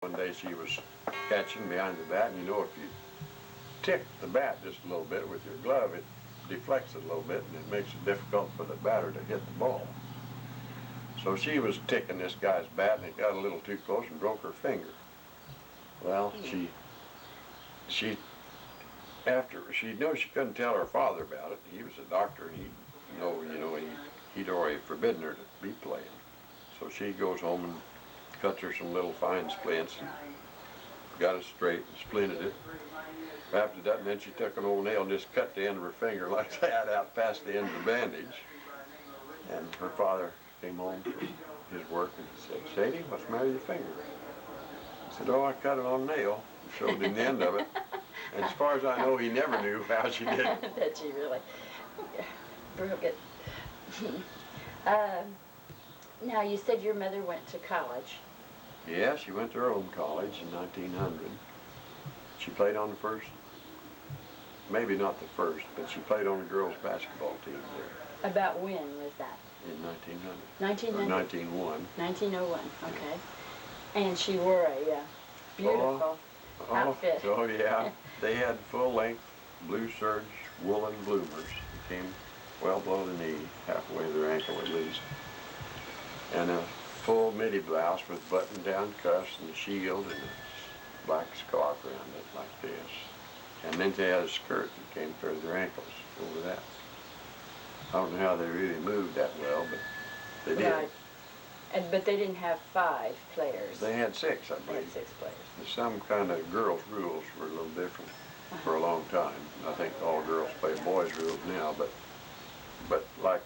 One day she was catching behind the bat, and you know if you tick the bat just a little bit with your glove, it deflects it a little bit, and it makes it difficult for the batter to hit the ball. So she was ticking this guy's bat, and it got a little too close and broke her finger. Well, after she knew she couldn't tell her father about it. He was a doctor, and he'd already forbidden her to be playing. So she goes home and cuts her some little fine splints and got it straight and splinted it. After that, and then she took an old nail and just cut the end of her finger like that out past the end of the bandage. And her father came home from his work and said, "Sadie, what's the matter with your finger?" I said, "Oh, I cut it on a nail." Showed him the end of it. And as far as I know, he never knew how she did it. That she really broke it. Now, you said your mother went to college. Yeah, she went to her own college in 1900. She played on the first, maybe not the first, but she played on the girls' basketball team there. About when was that? In 1900. 1900? Or 1901. 1901, okay. And she wore a beautiful outfit. Oh, yeah. They had full-length blue serge woolen bloomers that came well below the knee, halfway to their ankle at least. And a full midi blouse with button-down cuffs and a shield and a black scarf around it like this. And then they had a skirt that came through their ankles over that. I don't know how they really moved that well, but they did. Right. But they didn't have 5 players. They had 6, I believe. They had 6 players. Some kind of girls' rules were a little different for a long time. I think all girls play boys' rules now, but like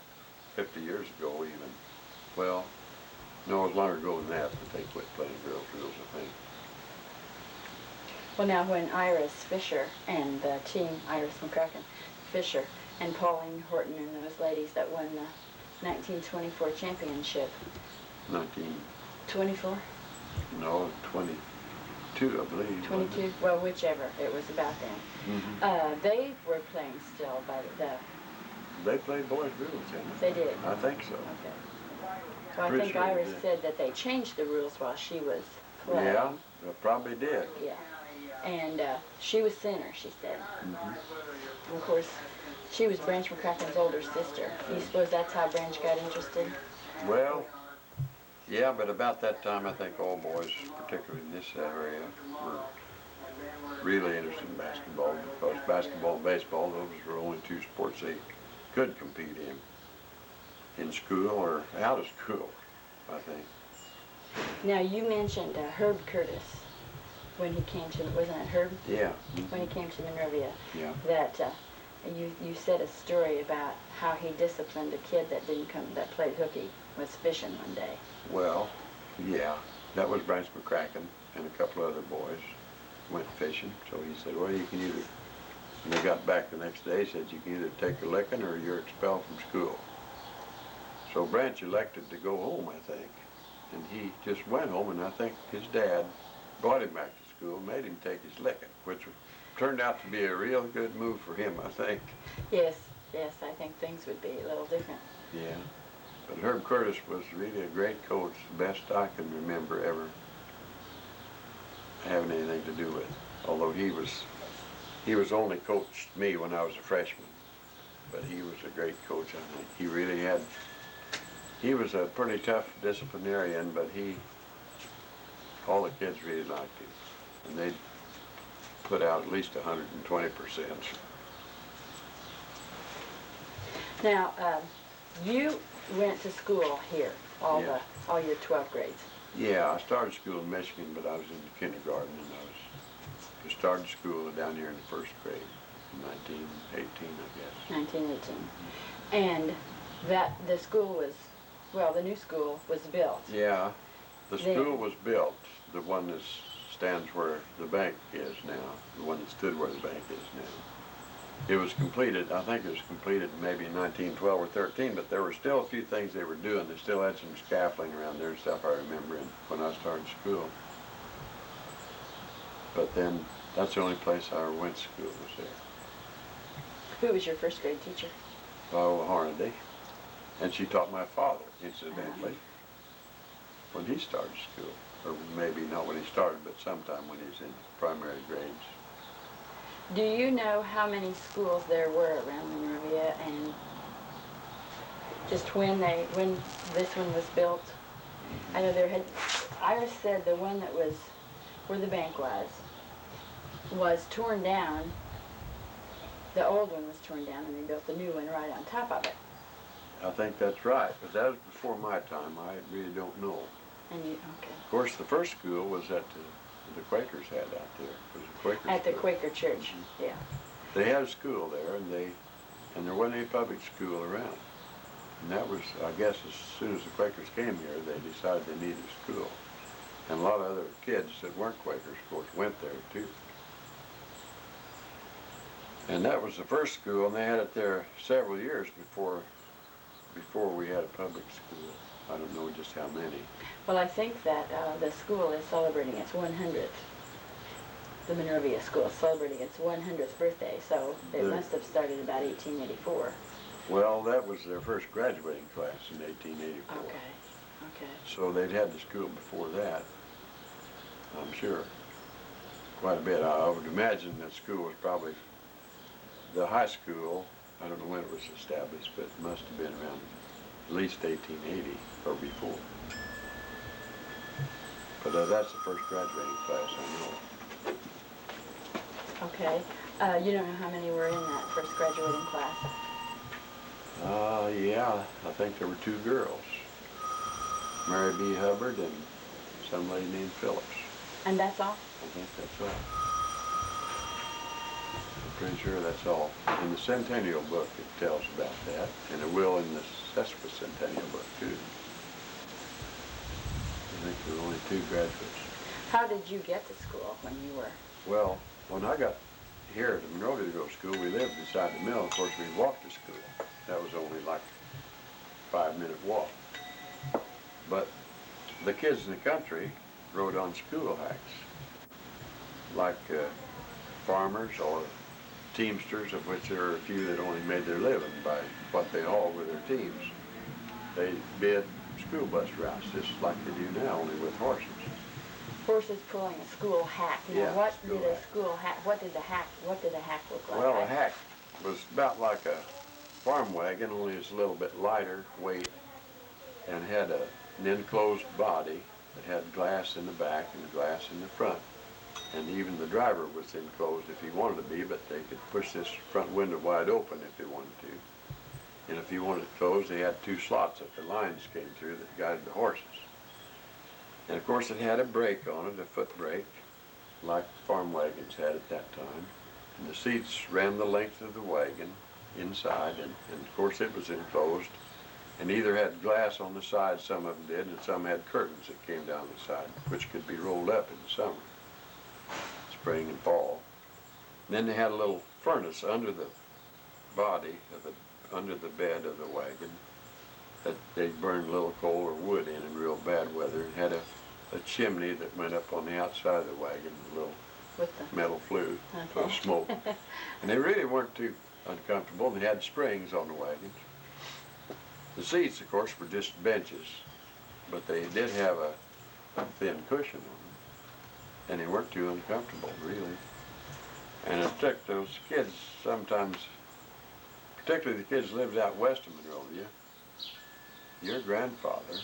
50 years ago even. Well, no, it was longer ago than that they quit playing girls' rules, I think. Well, now when Iris Fisher and the team, Iris McCracken, Fisher, and Pauline Horton and those ladies that won the 1924 championship. 1924? No, 22, I believe. 22? Well, whichever. It was about then. Mm-hmm. They were playing still, but they played boys' rules, didn't they? They did? I think so. Okay. Well, I think Iris said that they changed the rules while she was playing. Yeah, they probably did. Yeah. And she was center, she said. Mm-hmm. Of course, she was Branch McCracken's older sister. Do you suppose that's how Branch got interested? Well, yeah, but about that time, I think all boys, particularly in this area, were really interested in basketball, because basketball and baseball, those were only 2 sports they could compete in school or out of school, I think. Now, you mentioned Herb Curtis when he came to, wasn't it Herb? Yeah. When he came to Monrovia. Yeah. That you said a story about how he disciplined a kid that played hooky, was fishing one day. Well, yeah, that was Branch McCracken and a couple other boys went fishing. So he said, well, you can either, when they got back the next day, he said, you can either take a licking or you're expelled from school. So Branch elected to go home, I think. And he just went home, and I think his dad brought him back to school and made him take his licking, which turned out to be a real good move for him, I think. Yes, I think things would be a little different. Yeah. But Herb Curtis was really a great coach, the best I can remember ever having anything to do with. Although he was only coached me when I was a freshman. But he was a great coach, I think. He was a pretty tough disciplinarian, but all the kids really liked him. And they'd put out at least 120%. Now, you went to school here, all your 12th grades. Yeah, I started school in Michigan, but I was in kindergarten, and I started school down here in the 1st grade in 1918, I guess. 1918. And the school was, well, the new school was built. Yeah, the school was built, the one that stands where the bank is now, the one that stood where the bank is now. It was completed, I think it was completed maybe in 1912 or 13, but there were still a few things they were doing. They still had some scaffolding around there and stuff, I remember, when I started school. But then, that's the only place I ever went to school, was there. Who was your 1st grade teacher? Oh, Hornaday. And she taught my father, incidentally, when he started school. or maybe not when he started, but sometime when he's in primary grades. Do you know how many schools there were around Monrovia and just when this one was built? I know Iris said the one that was where the bank was torn down. The old one was torn down and they built the new one right on top of it. I think that's right, but that was before my time. I really don't know. And okay. Of course, the first school was at the Quakers had out there. It was a Quaker At the school. Quaker church, yeah. They had a school there, and there wasn't any public school around. And that was, I guess, as soon as the Quakers came here, they decided they needed a school. And a lot of other kids that weren't Quakers, of course, went there too. And that was the first school, and they had it there several years before we had a public school. I don't know just how many. Well, I think that the school is celebrating its 100th. The Monrovia School is celebrating its 100th birthday, so it must have started about 1884. Well, that was their first graduating class in 1884. Okay, okay. So they'd had the school before that, I'm sure, quite a bit. I would imagine that school was probably the high school. I don't know when it was established, but it must have been around at least 1880 or before. But that's the first graduating class I know. Okay. You don't know how many were in that first graduating class? Yeah, I think there were 2 girls. Mary B. Hubbard and some lady named Phillips. And that's all? I think that's all. I'm pretty sure that's all. In the Centennial book it tells about that, and it will in the Sesquicentennial book too. I think there were only 2 graduates. How did you get to school when you were? Well, when I got here to Monrovia to go to school, we lived beside the mill. Of course, we walked to school. That was only like a 5-minute walk. But the kids in the country rode on school hacks, like farmers or teamsters, of which there are a few that only made their living by what they hauled with their teams. They bid school bus routes, just like they do now, only with horses. Horses pulling a school hack. Now, Yeah, what did a school hack? What did a hack look like? Well, a hack was about like a farm wagon, only it's a little bit lighter weight, and had an enclosed body that had glass in the back and glass in the front. And even the driver was enclosed if he wanted to be, but they could push this front window wide open if they wanted to. And if he wanted it closed, they had 2 slots that the lines came through that guided the horses. And of course it had a brake on it, a foot brake, like farm wagons had at that time. And the seats ran the length of the wagon inside, and of course it was enclosed. And either had glass on the side, some of them did, and some had curtains that came down the side, which could be rolled up in the summer, spring and fall. And then they had a little furnace under the body, under the bed of the wagon, that they burned a little coal or wood in real bad weather, and had a chimney that went up on the outside of the wagon, a little metal flue for smoke. And they really weren't too uncomfortable. They had springs on the wagons. The seats, of course, were just benches, but they did have a thin cushion on them, and they weren't too uncomfortable, really. And it took those kids sometimes, particularly the kids who lived out west of Monrovia. Your grandfather,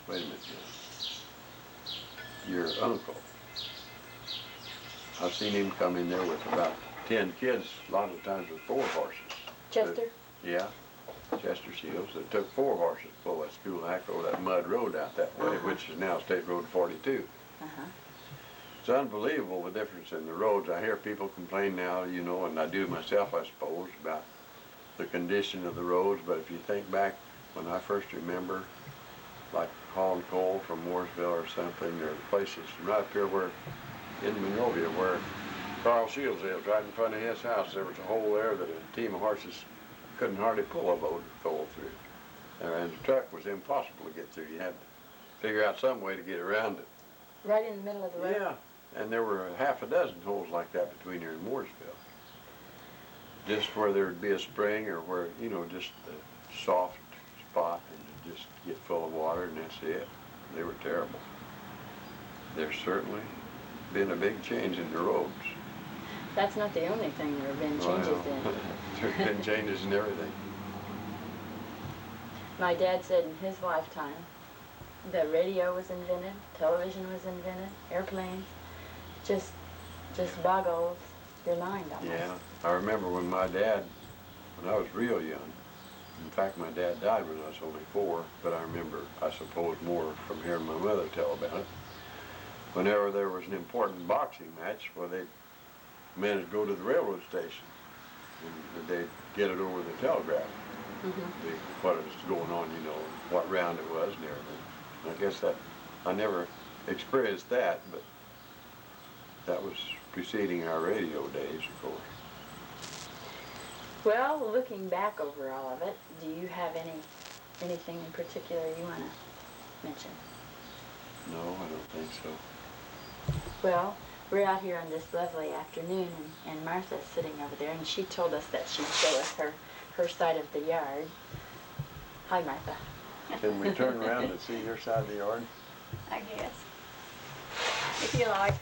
wait a minute now, your uncle, I've seen him come in there with about 10 kids, a lot of times with 4 horses. Chester? Yeah, Chester Shields. It took 4 horses to pull that school hack over that mud road out that way, which is now State Road 42. It's unbelievable the difference in the roads. I hear people complain now, you know, and I do myself, I suppose, about the condition of the roads, but if you think back when I first remember, like hauling coal from Mooresville or something, there are places right up here where, in Monrovia, where Carl Shields lives, right in front of his house, there was a hole there that a team of horses couldn't hardly pull a load of coal through. And the truck was impossible to get through. You had to figure out some way to get around it. Right in the middle of the road? Yeah, and there were half a dozen holes like that between here and Mooresville. Just where there would be a spring or where, you know, just a soft spot and just get full of water, and that's it. They were terrible. there's certainly been a big change in the roads. That's not the only thing there have been changes Well, there's been changes in everything. My dad said in his lifetime that radio was invented, television was invented, airplanes. Just boggles your mind almost. Yeah, I remember when I was real young. In fact, my dad died when I was only 4, but I remember, I suppose, more from hearing my mother tell about it. Whenever there was an important boxing match, well, they'd manage to go to the railroad station, and they'd get it over the telegraph. What was going on, you know, what round it was and everything. And I guess that, I never experienced that, but that was preceding our radio days, of course. Well, looking back over all of it, do you have anything in particular you want to mention? No, I don't think so. Well, we're out here on this lovely afternoon, and Martha's sitting over there, and she told us that she'd show us her side of the yard. Hi, Martha. Can we turn around and see your side of the yard? I guess. If you like.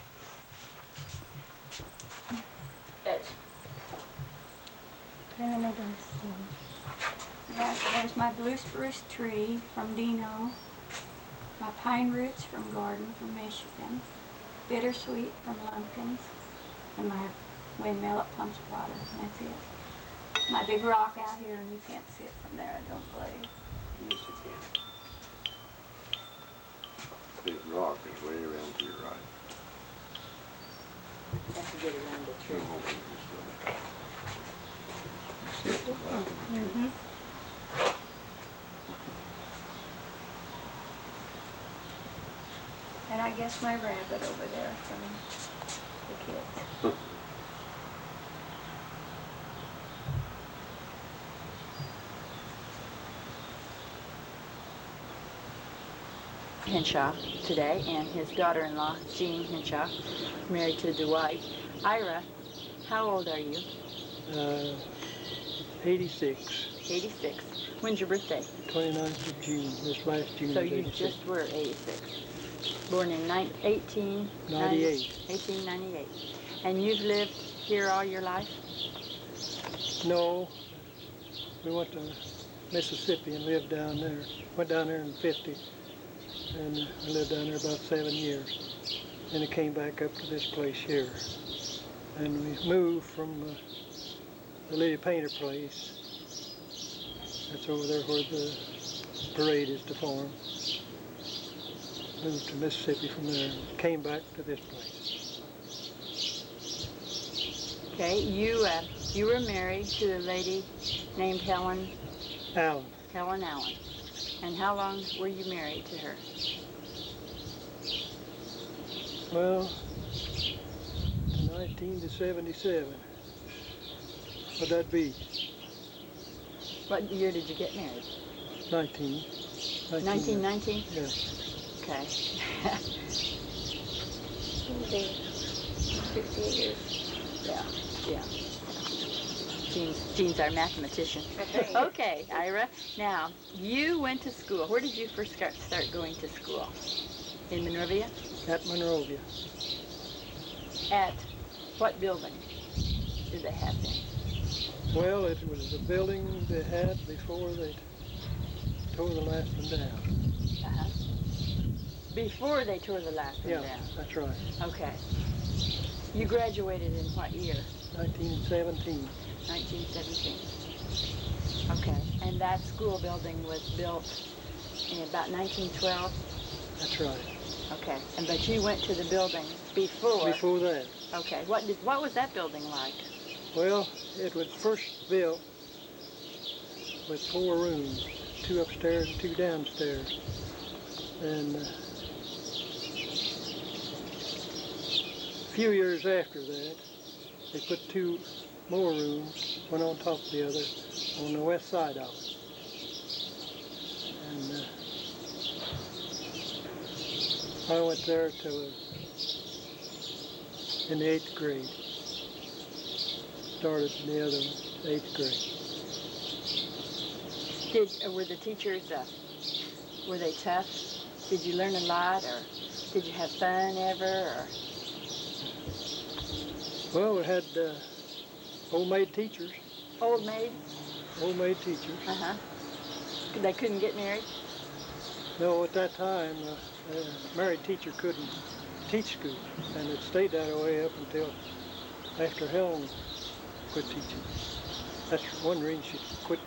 There's my blue spruce tree from Dino, my pine roots from Gordon from Michigan, bittersweet from Lumpkins, and my windmill at pumps water, and that's it. My big rock out here, and you can't see it from there, I don't believe. Yes, you can. Big rock is way around to your right. Have to get around the tree. And I guess my rabbit over there from the kids. Hinshaw today, and his daughter-in-law, Jean Hinshaw, married to Dwight. Ira, how old are you? 86. 86. When's your birthday? 29th of June, this last June. So is you 86. just were 86. Born in 1898. 1898. And you've lived here all your life? No, we went to Mississippi and lived down there. Went down there in 50, and I lived down there about 7 years. And I came back up to this place here. And we moved from the Lady Painter place. That's over there where the parade is to form. Moved to Mississippi from there. Came back to this place. Okay, you were married to a lady named Helen Allen. Allen. And how long were you married to her? Well, 19 to 77. What'd that be? What year did you get married? 19. 1919? Yeah. Okay. 58 years. Yeah. Jean's our mathematician. Okay, Ira. Now, you went to school. Where did you first start going to school? In Monrovia? At Monrovia. At what building did they have then? Well, it was the building they had before they tore the last one down. Uh-huh. Before they tore the last one down? That's right. Okay. You graduated in what year? 1917. 1917. Okay. And that school building was built in about 1912? That's right. Okay. But you went to the building before? Before that. Okay. What was that building like? Well, it was first built with 4 rooms, 2 upstairs and 2 downstairs. And a few years after that, they put 2 more rooms, one on top of the other, on the west side of it. And I went there in the 8th grade. Started in the other one, 8th grade. Were the teachers, were they tough? Did you learn a lot, or Did you have fun ever? Or? Well, we had old maid teachers. Old maid? Old maid teachers. Uh-huh. They couldn't get married? No, at that time, a married teacher couldn't teach school, and it stayed that way up until after Helen quit teaching. That's one reason she quit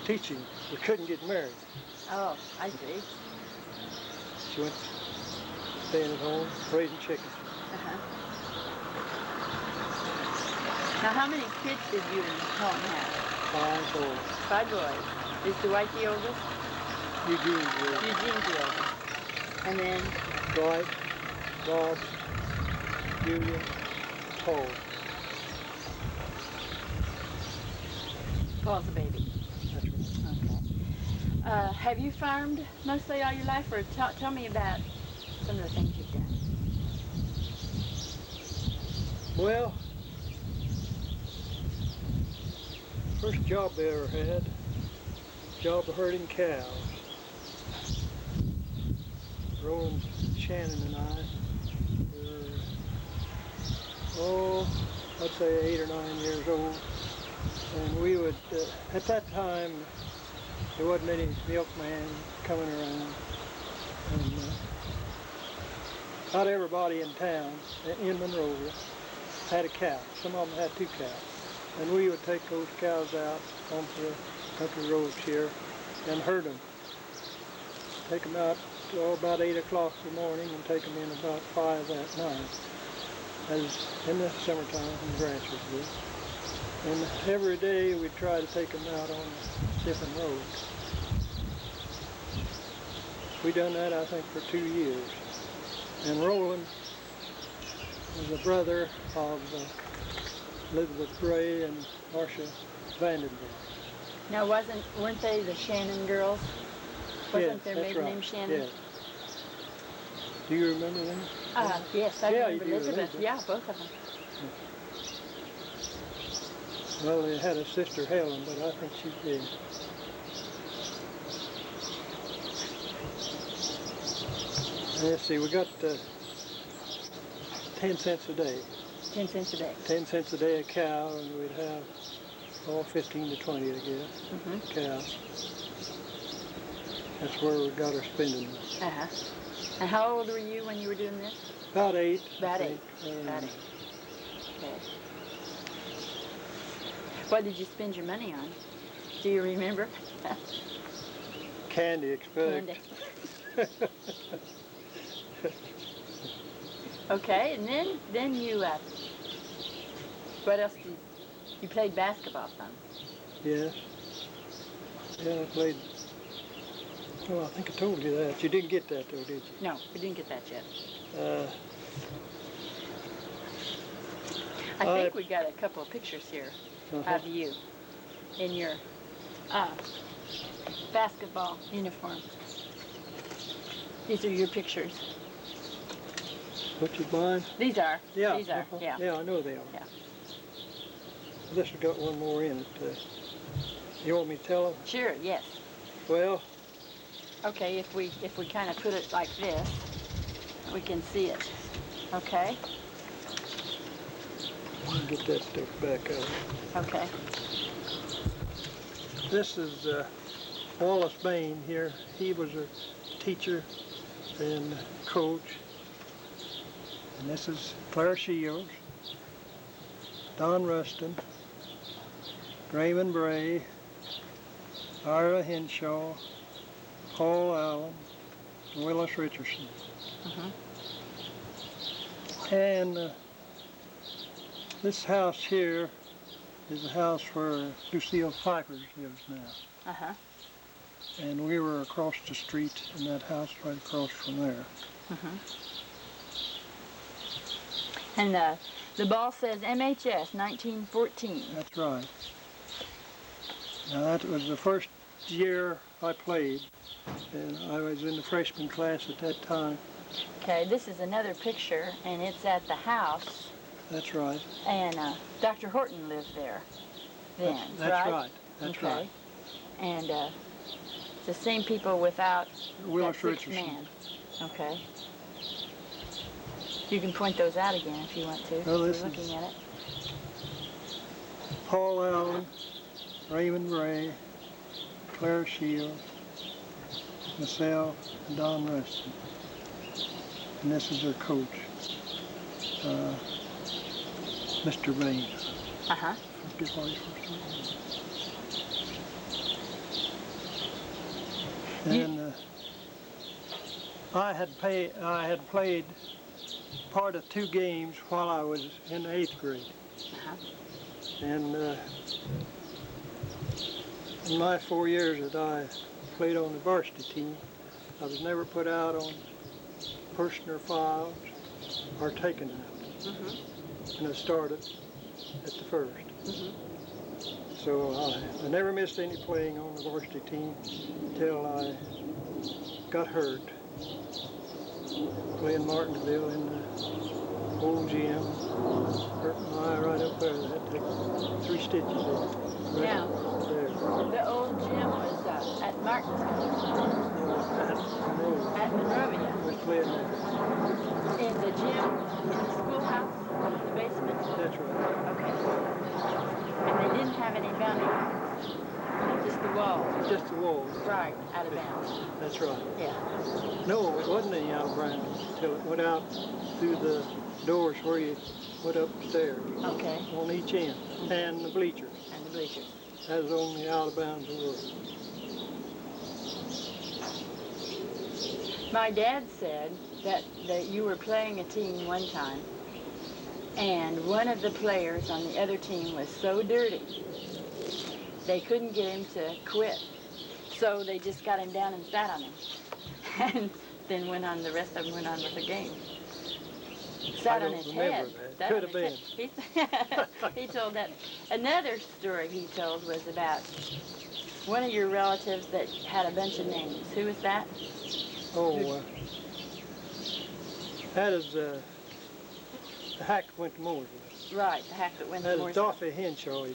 teaching. We couldn't get married. Oh, I see. She went staying at home, raising chickens. Uh-huh. Now, how many kids did you and Helen have? 5 boys. 5 boys. Is Dwight the oldest? Eugene's the Eugene's the oldest. And then? Dwight, Bob, Julia, Paul. Paul's a baby. That's right. Okay. Have you farmed mostly all your life, or tell me about some of the things you've done? Well, first job I ever had, job of herding cows. Roland, Shannon and I were, I'd say 8 or 9 years old. And we would, at that time, there wasn't any milkman coming around. And about everybody in town, in Monrovia, had a cow. Some of them had 2 cows. And we would take those cows out onto the country roads here and herd them. Take them out about 8 o'clock in the morning and take them in about 5 at night, as in the summertime when the grass was good. And every day we'd try to take them out on different roads. We done that, I think, for 2 years. And Roland was a brother of Elizabeth Gray and Marcia Vandenberg. Now, weren't they the Shannon girls? Wasn't their that's maiden right. name Shannon? Yes. Do you remember them? Yes, I Yeah, remember you do, Elizabeth. Elizabeth. Yeah, both of them. Well, they had a sister, Helen, but I think she's dead. Let's see, we got 10 cents a day. 10 cents a day. 10 cents a day a cow, and we'd have, 15 to 20, I guess, cows. That's where we got our spending money. Uh-huh. And how old were you when you were doing this? About 8. About I 8. think. About 8. Okay. What did you spend your money on? Do you remember? Candy, expect. Candy. Okay, and then you, what else did you played basketball some? Yes. Yeah, I played. Well, I think I told you that. You didn't get that, though, did you? No, we didn't get that yet. I think we got a couple of pictures here of you in your basketball uniform. These are your pictures. Which is mine? These are. Yeah. These are. Yeah. Yeah, I know they are. Yeah. This has got one more in it. You want me to tell them? Sure. Yes. Well. Okay. If we kind of put it like this, we can see it. Okay. Let me get that stuff back out. Okay. This is Wallace Bain here. He was a teacher and coach. And this is Claire Shields, Don Rustin, Raymond Bray, Ira Hinshaw, Paul Allen, and Willis Richardson. And this house here is a house where Lucille Pfeiffer lives now. And we were across the street in that house right across from there. And the ball says MHS 1914. That's right. Now that was the first year I played, and I was in the freshman class at that time. Okay, this is another picture, and it's at the house. That's right. And Dr. Horton lived there then, that's right. That's okay. right. And it's the same people without Willis that sixth Richardson. man. Okay. You can point those out again if you want to. Oh, You're this looking is- at it. Paul Allen, Raymond Ray, Claire Shields, myself, and Don Rustin. And this is their coach, Mr. Bain. Uh-huh. Forget what his first name was. And I had played part of 2 games while I was in the 8th grade. Uh-huh. And in my 4 years that I played on the varsity team, I was never put out on personal files or taken out. Mm-hmm. And I started at the first. Mm-hmm. So I never missed any playing on the varsity team until I got hurt. Playing Martinsville in the old gym. Hurt my eye right up there. I had to take 3 stitches in it. Right Now, there. the old gym was at Martinsville, at Monrovia. I was playing there. In the gym, in the schoolhouse, the basement? That's right. Okay. And they didn't have any boundary lines, just the wall. Just the walls. Right, out of bounds. That's right. Yeah. No, it wasn't any out of bounds until it went out through the doors where you went upstairs Okay. on each end, and the bleachers. And the bleachers. That was the only out of bounds it was. My dad said that you were playing a team one time, and one of the players on the other team was so dirty, they couldn't get him to quit. So they just got him down and sat on him. And then the rest of them went on with the game. Sat on his head. Sat Could on have his head. He told that. Another story he told was about one of your relatives that had a bunch of names. Who was that? Oh, that is the hack that went to Mooresville. Right, the hack that went to That Mooresville. is Daffy Hinshaw.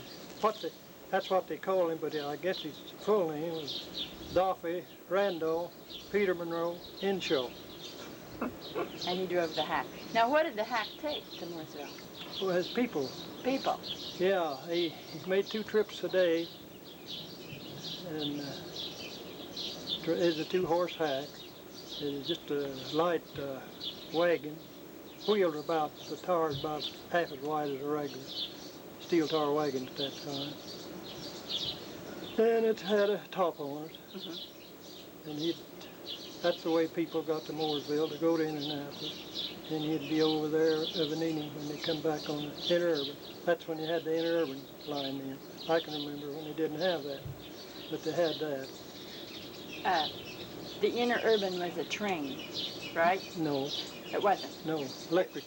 That's what they call him, but I guess his full name was Daffy Randolph Peter Monroe Hinshaw. And he drove the hack. Now, what did the hack take to Mooresville? Well, his people. People. Yeah, he made 2 trips a day, and it's a 2-horse hack. It's just a light wagon, wheeled about, the tires about half as wide as a regular steel tar wagon at that time. And it had a top on it. Mm-hmm. And that's the way people got to Mooresville, to go to Indianapolis. And he'd be over there of an evening when they come back on the interurban. That's when you had the interurban line in. I can remember when they didn't have that, but they had that. The interurban was a train, right? No, It wasn't. no, electric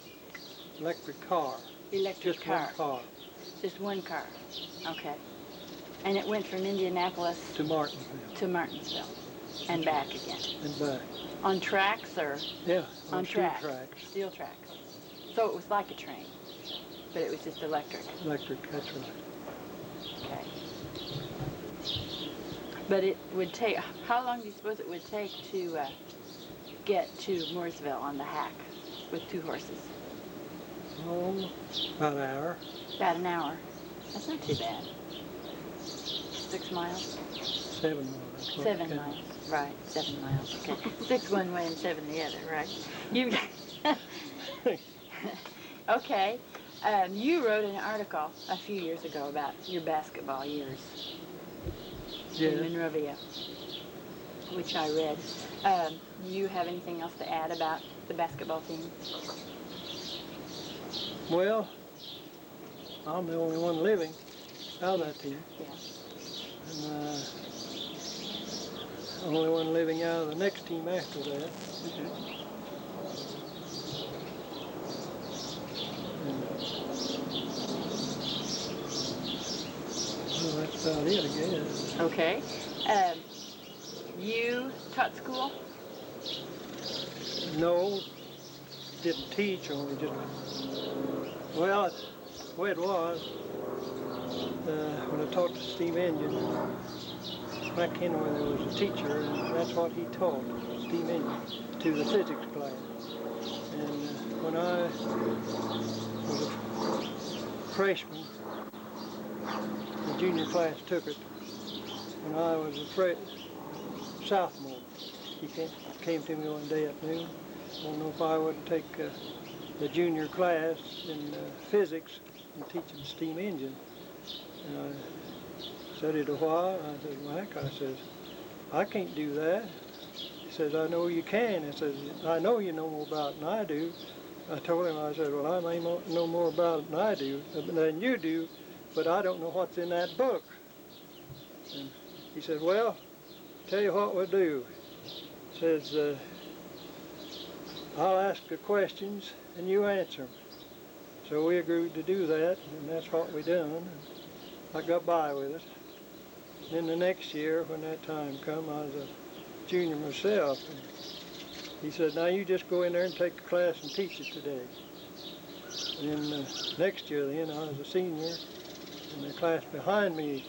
car. Electric Just car. one car Just one car. Okay. And it went from Indianapolis to Martinsville to Martinsville and back again. and back. On tracks or Yeah, on steel tracks? tracks. Steel tracks. So it was like a train, but it was just electric. Electric, that's right. Okay. But it would take, how long do you suppose it would take to get to Mooresville on the hack with 2 horses? Oh, about an hour. About an hour. That's not too bad. 6 miles? 7 miles. 7 miles, right, 7 miles, okay. 6 one way and 7 the other, right? You, okay, you wrote an article a few years ago about your basketball years in Monrovia, which I read. You have anything else to add about the basketball team? Well, I'm the only one living out of that team. Yeah. And only one living out of the next team after that. Mm-hmm. Well, that's about it, I guess. Okay. You taught school? No, didn't teach, only just, well, the way it was, when I taught the steam engine, back in where there was a teacher, and that's what he taught, steam engine, to the physics class. And when I was a freshman, the junior class took it. When I was a sophomore, he came to me one day at noon. I don't know if I would take the junior class in physics and teach them steam engine. And I studied a while, and I said, Mac, I says, I can't do that. He says, I know you can. He says, I know you know more about it than I do. I told him, I said, well, I may know more about it than you do, but I don't know what's in that book. And he said, well, tell you what we'll do. He says, I'll ask the questions and you answer them. So we agreed to do that, and that's what we done. I got by with it. Then the next year, when that time come, I was a junior myself. And he said, now you just go in there and take the class and teach it today. And then next year then, I was a senior, and the class behind me,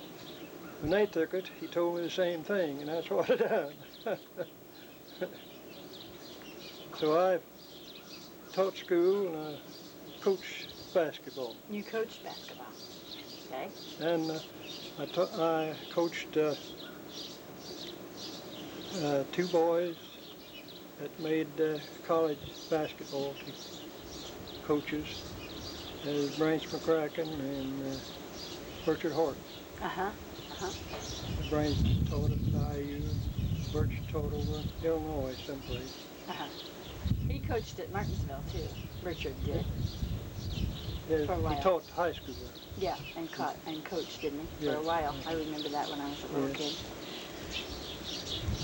when they took it, he told me the same thing, and that's what I done. So I taught school and I coached basketball. You coached basketball, okay? And I coached 2 boys that made college basketball coaches, Branch McCracken and Richard Horton. Branch taught at IU, Birch taught over in Illinois someplace. He coached at Martinsville too. Richard did. Yeah, For a while. he taught high school there. Yeah, and coached, didn't he? Yeah. For a while. I remember that when I was a little Yes. kid.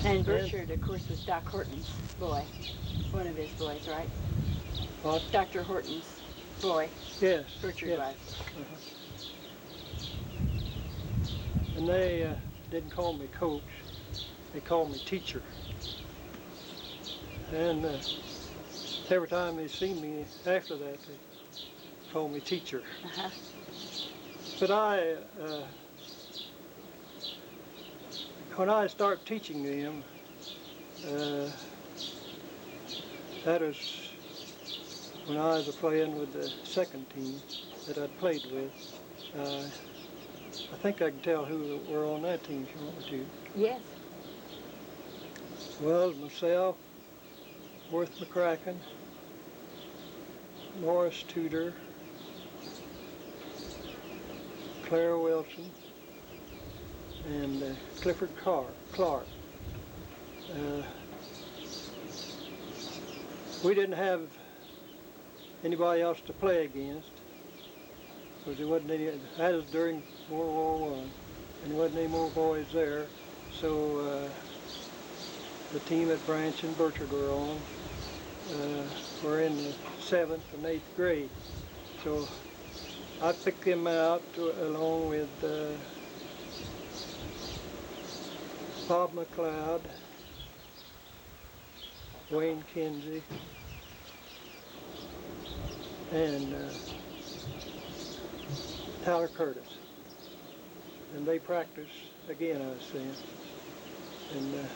And Burchard, of course, was Doc Horton's boy. One of his boys, right? What? Dr. Horton's boy. Yes. Burchard yes. was. And they didn't call me coach, they called me teacher. And every time they see me after that, they call me teacher. But when I start teaching them, that was when I was playing with the second team that I'd played with. I think I can tell who were on that team if you want me to. Yes. Well, myself, Worth McCracken, Morris Tudor, Clara Wilson, and Clifford Clark. We didn't have anybody else to play against, because there wasn't any, that was during World War I, and there wasn't any more boys there, so the team that Branch and Burchard were on were in the 7th and 8th grade. So I picked them out along with Bob McLeod, Wayne Kinsey, and Tyler Curtis. And they practiced again, I was saying. And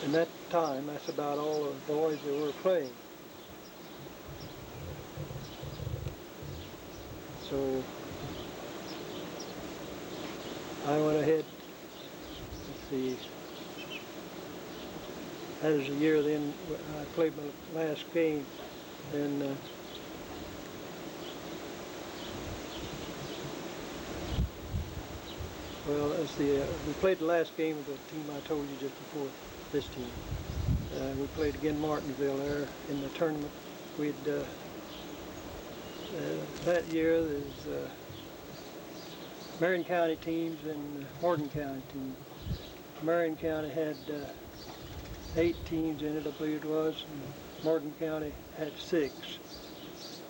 in that time, that's about all the boys that were playing. So I went ahead, let's see, that was the year then I played my last game, and well, let's see, we played the last game of the team I told you just before this team. We played again Martinsville there in the tournament. We'd that year there's Marion County teams and Morgan County teams. Marion County had 8 teams in it, I believe it was, and Morgan County had 6.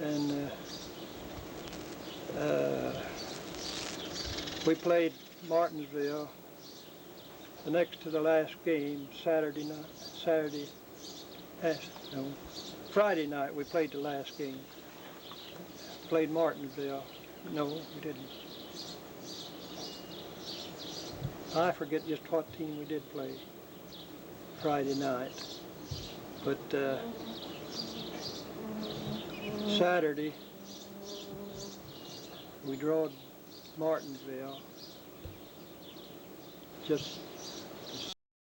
And we played Martinsville the next to the last game, Friday night we played the last game. Played Martinsville. No, we didn't. I forget just what team we did play Friday night. But Saturday, we drove Martinsville, just